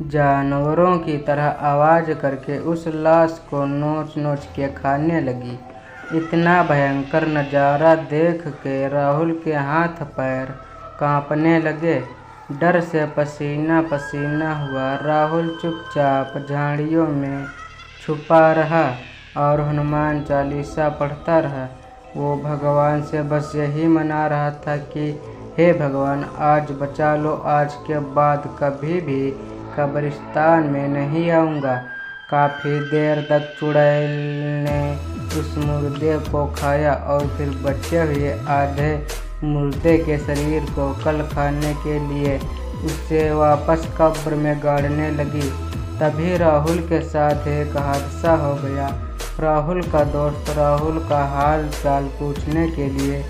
जानवरों की तरह आवाज़ करके उस लाश को नोच नोच के खाने लगी। इतना भयंकर नज़ारा देख के राहुल के हाथ पैर कांपने लगे। डर से पसीना पसीना हुआ राहुल चुपचाप झाड़ियों में छुपा रहा और हनुमान चालीसा पढ़ता रहा। वो भगवान से बस यही मना रहा था कि हे भगवान, आज बचा लो, आज के बाद कभी भी कब्रिस्तान में नहीं आऊँगा। काफ़ी देर तक चुड़ैल ने उस मुर्दे को खाया और फिर बचे हुए आधे मुर्दे के शरीर को कल खाने के लिए उसे वापस कब्र में गाड़ने लगी। तभी राहुल के साथ एक हादसा हो गया। राहुल का दोस्त राहुल का हाल चाल पूछने के लिए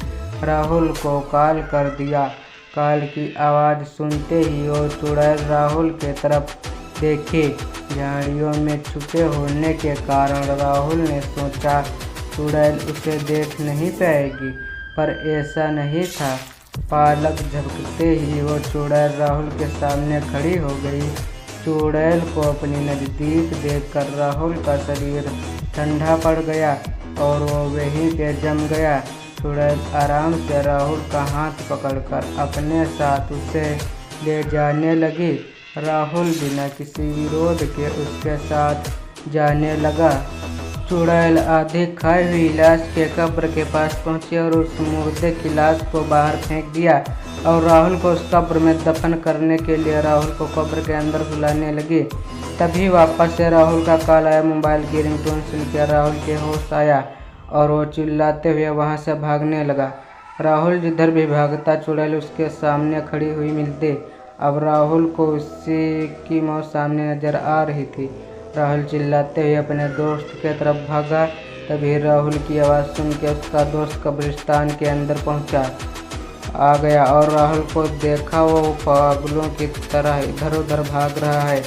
राहुल को कॉल कर दिया। कॉल की आवाज़ सुनते ही वो चुड़ैल राहुल के तरफ देखी। झाड़ियों में छुपे होने के कारण राहुल ने सोचा चुड़ैल उसे देख नहीं पाएगी, पर ऐसा नहीं था। पालक झपकते ही वो चुड़ैल राहुल के सामने खड़ी हो गई। चुड़ैल को अपनी नज़दीक देखकर राहुल का शरीर ठंडा पड़ गया और वो वहीं पे जम गया। चुड़ैल आराम से राहुल का हाथ पकड़कर अपने साथ उसे ले जाने लगी। राहुल बिना किसी विरोध के उसके साथ जाने लगा। चुड़ैल आधी खाई हुई लाश के कब्र के पास पहुंची और उस मुर्दे की लाश को बाहर फेंक दिया और राहुल को उस कब्र में दफन करने के लिए राहुल को कब्र के अंदर बुलाने लगी। तभी वापस से राहुल का कॉल आया। मोबाइल की रिंगटोन सुन के राहुल के होश आया और वो चिल्लाते हुए वहाँ से भागने लगा। राहुल जिधर भी भागता चुड़ैल उसके सामने खड़ी हुई मिलती। अब राहुल को उसी की मौत सामने नजर आ रही थी। राहुल चिल्लाते हुए अपने दोस्त के तरफ भागा। तभी राहुल की आवाज़ सुन के उसका दोस्त कब्रिस्तान के अंदर आ गया और राहुल को देखा वो पागलों की तरह इधर उधर भाग रहा है।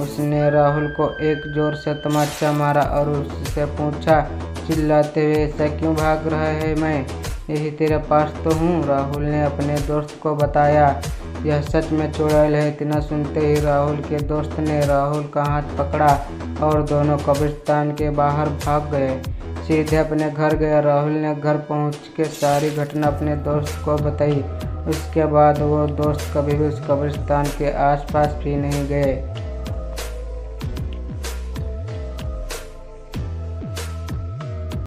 उसने राहुल को एक जोर से तमाचा मारा और उससे पूछा चिल्लाते हुए, ऐसा क्यों भाग रहा है? मैं यही तेरे पास तो हूँ। राहुल ने अपने दोस्त को बताया यह सच में चुड़ैल है। इतना सुनते ही राहुल के दोस्त ने राहुल का हाथ पकड़ा और दोनों कब्रिस्तान के बाहर भाग गए। सीधे अपने घर गया। राहुल ने घर पहुंच के सारी घटना अपने दोस्त को बताई। उसके बाद वो दोस्त कभी भी उस कब्रिस्तान के आसपास भी नहीं गए।